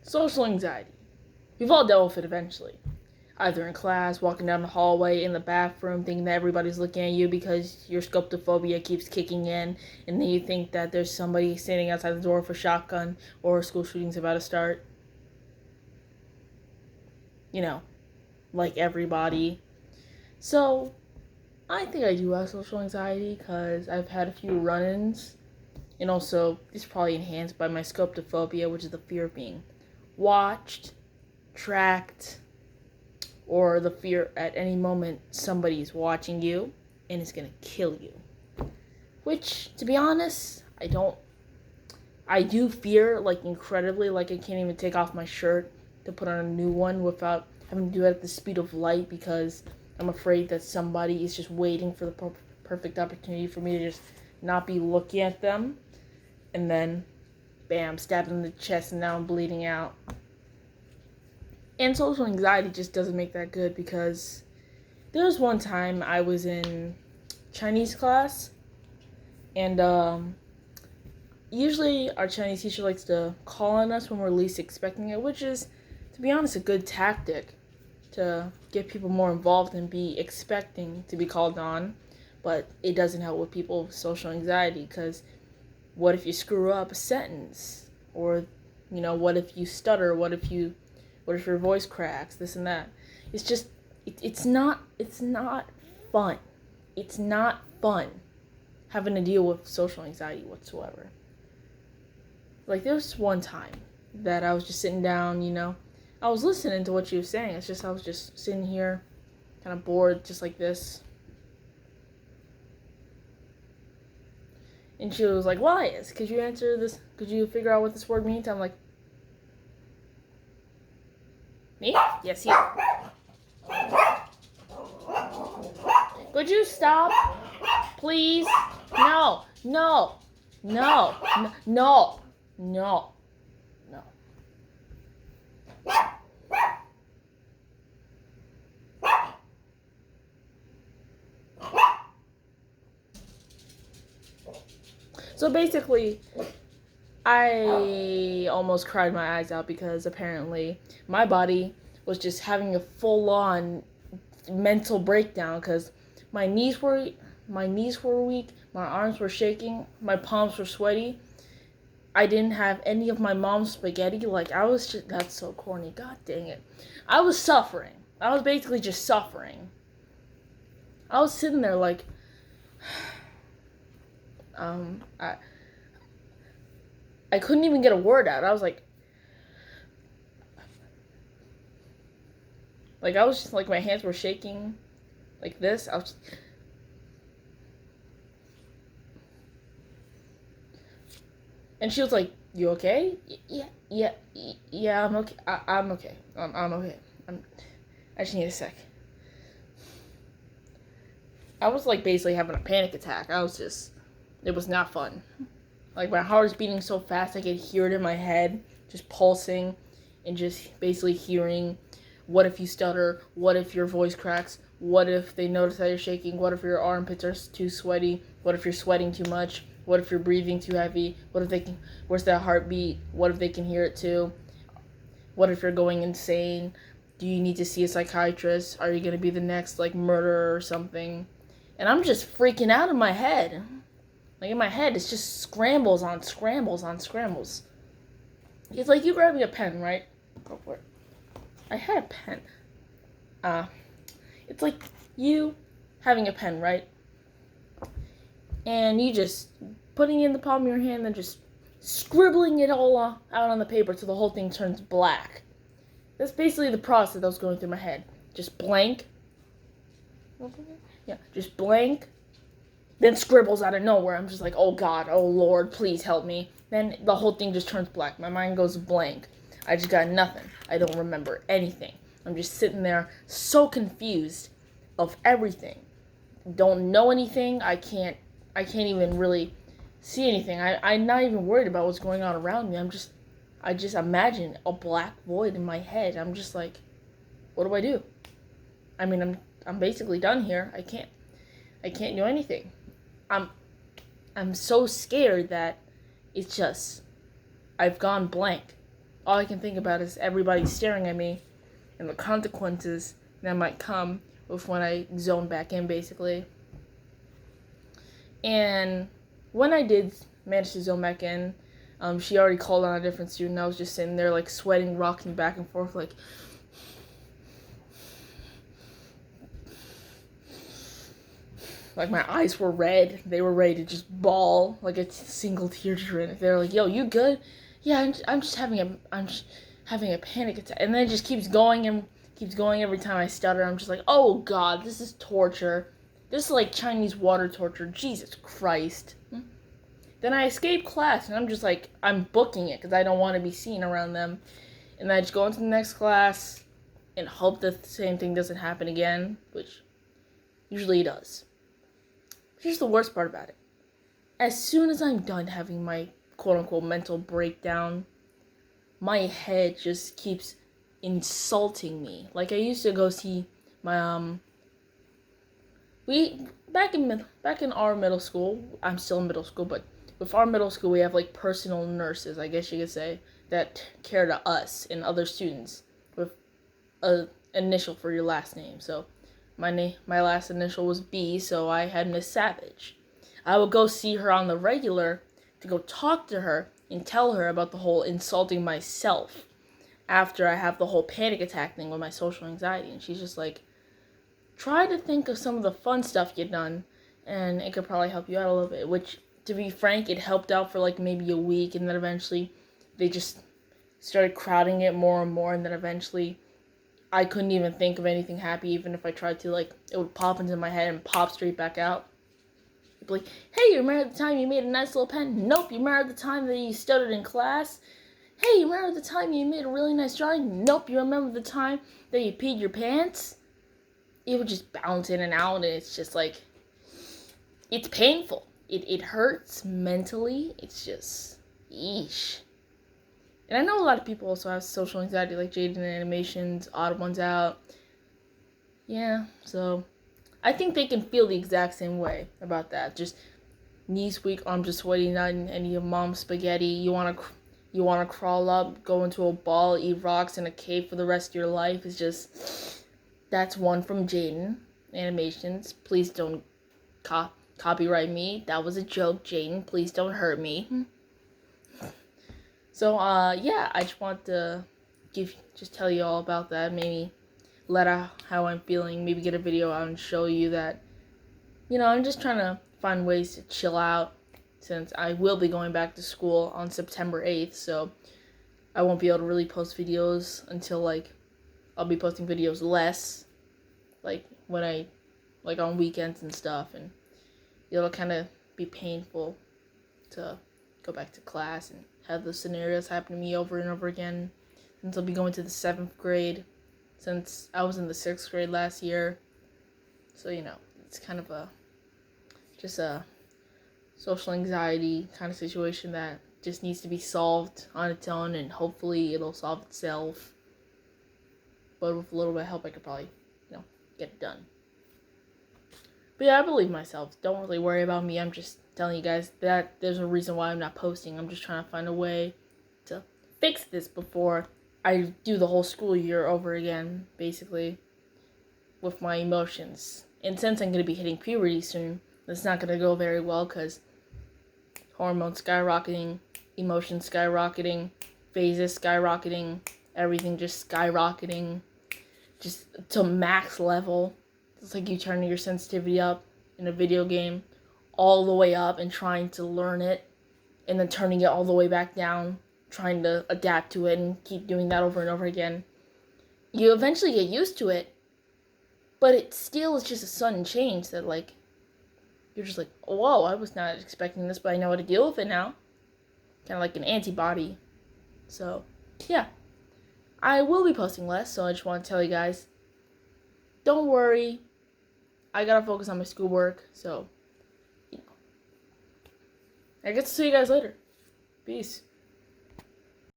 Social anxiety. We've all dealt with it eventually. Either in class, walking down the hallway, in the bathroom, thinking that everybody's looking at you because your scopophobia keeps kicking in, and then you think that there's somebody standing outside the door with a shotgun, or a school shooting's about to start. You know, like everybody. So, I think I do have social anxiety because I've had a few run-ins, and also it's probably enhanced by my scopophobia, which is the fear of being watched, tracked, or the fear at any moment somebody's watching you and is gonna kill you. Which, to be honest, I do fear, like, incredibly, like I can't even take off my shirt to put on a new one without having to do it at the speed of light because I'm afraid that somebody is just waiting for the perfect opportunity for me to just not be looking at them, and then, bam, stabbed in the chest and now I'm bleeding out. And social anxiety just doesn't make that good because there was one time I was in Chinese class, and usually our Chinese teacher likes to call on us when we're least expecting it, which is, to be honest, a good tactic to get people more involved and be expecting to be called on. But it doesn't help with people with social anxiety because what if you screw up a sentence? Or, what if you stutter? What if your voice cracks? This and that. It's just, it's not fun. It's not fun having to deal with social anxiety whatsoever. Like, there was one time that I was just sitting down, I was listening to what she was saying. It's just, I was just sitting here, kind of bored, just like this. And she was like, Elias, could you answer this? Could you figure out what this word means? I'm like, me? Yes, you. Could you stop? Please? No. No. No. No. No. No. So basically, I almost cried my eyes out because apparently my body was just having a full-on mental breakdown because my knees were weak, my arms were shaking, my palms were sweaty. I didn't have any of my mom's spaghetti. Like, I was just, that's so corny. God dang it. I was suffering. I was basically just suffering. I was sitting there like, I couldn't even get a word out. I was like I was just like, my hands were shaking like this. I was just, and she was like, "You okay?" Yeah, I'm okay. I'm okay. I'm okay. I just need a sec. I was like basically having a panic attack. It was not fun. Like, my heart was beating so fast I could hear it in my head, just pulsing, and just basically hearing, what if you stutter? What if your voice cracks? What if they notice that you're shaking? What if your armpits are too sweaty? What if you're sweating too much? What if you're breathing too heavy? Where's that heartbeat? What if they can hear it too? What if you're going insane? Do you need to see a psychiatrist? Are you going to be the next, murderer or something? And I'm just freaking out in my head. Like, in my head, it's just scrambles on scrambles on scrambles. It's like you grabbing a pen, right? Go for it. I had a pen. It's like you having a pen, right? And you just putting it in the palm of your hand and just scribbling it all out on the paper till the whole thing turns black. That's basically the process that was going through my head. Just blank. Yeah, just blank. Then scribbles out of nowhere. I'm just like, oh God, oh Lord, please help me. Then the whole thing just turns black. My mind goes blank. I just got nothing. I don't remember anything. I'm just sitting there so confused of everything. Don't know anything. I can't even really see anything. I'm not even worried about what's going on around me. I just imagine a black void in my head. I'm just like, what do I do? I mean, I'm basically done here. I can't do anything. I'm so scared that it's just, I've gone blank all I can think about is everybody staring at me and the consequences that might come with when I zone back in, basically. And when I did manage to zone back in, she already called on a different student. I was just sitting there, like, sweating, rocking back and forth, like, my eyes were red. They were ready to just bawl, like a single tear drip. They were like, "Yo, you good?" "Yeah, I'm just having a panic attack." And then it just keeps going and keeps going every time I stutter. I'm just like, "Oh God, this is torture. This is like Chinese water torture. Jesus Christ." Then I escape class, and I'm just like, I'm booking it because I don't want to be seen around them. And then I just go into the next class and hope that the same thing doesn't happen again, which usually it does. Here's the worst part about it. As soon as I'm done having my quote-unquote mental breakdown, my head just keeps insulting me. Like, I used to go see my, back in our middle school, I'm still in middle school, but with our middle school, we have, like, personal nurses, I guess you could say, that care to us and other students with a initial for your last name. So my last initial was B, so I had Miss Savage. I would go see her on the regular to go talk to her and tell her about the whole insulting myself after I have the whole panic attack thing with my social anxiety. And she's just like, try to think of some of the fun stuff you've done, and it could probably help you out a little bit. Which, to be frank, it helped out for like maybe a week, and then eventually they just started crowding it more and more, and then eventually I couldn't even think of anything happy, even if I tried to. Like, it would pop into my head and pop straight back out. It'd be like, "Hey, you remember the time you made a nice little pen?" "Nope." "You remember the time that you stuttered in class?" "Hey, you remember the time you made a really nice drawing?" "Nope." "You remember the time that you peed your pants?" It would just bounce in and out, and it's just like, it's painful. It hurts mentally. It's just, yeesh. And I know a lot of people also have social anxiety, like Jaden Animations, Odd Ones Out. Yeah, so I think they can feel the exact same way about that. Just knees weak, arms just sweaty, not in any of mom's spaghetti. You wanna crawl up, go into a ball, eat rocks in a cave for the rest of your life. It's just, that's one from Jaden Animations. Please don't copyright me. That was a joke, Jaden. Please don't hurt me. So, yeah, I just want to tell you all about that. Maybe let out how I'm feeling. Maybe get a video out and show you that, I'm just trying to find ways to chill out, since I will be going back to school on September 8th. So I won't be able to really post videos until, like, I'll be posting videos less, like, on weekends and stuff. And it'll kind of be painful to go back to class and have those scenarios happen to me over and over again, since I'll be going to the 7th grade, since I was in the 6th grade last year. So, it's kind of just a social anxiety kind of situation that just needs to be solved on its own, and hopefully it'll solve itself. But with a little bit of help, I could probably, get it done. But yeah, I believe myself. Don't really worry about me. I'm just telling you guys that there's a reason why I'm not posting. I'm just trying to find a way to fix this before I do the whole school year over again, basically, with my emotions. And since I'm going to be hitting puberty soon, it's not going to go very well, because hormones skyrocketing, emotions skyrocketing, phases skyrocketing, everything just skyrocketing, just to max level. It's like you turning your sensitivity up in a video game all the way up and trying to learn it, and then turning it all the way back down, trying to adapt to it, and keep doing that over and over again. You eventually get used to it, but it still is just a sudden change that, like, you're just like, whoa, I was not expecting this, but I know how to deal with it now. Kind of like an antibody. So, yeah. I will be posting less, so I just want to tell you guys, don't worry. I gotta focus on my schoolwork, so, I get to see you guys later. Peace.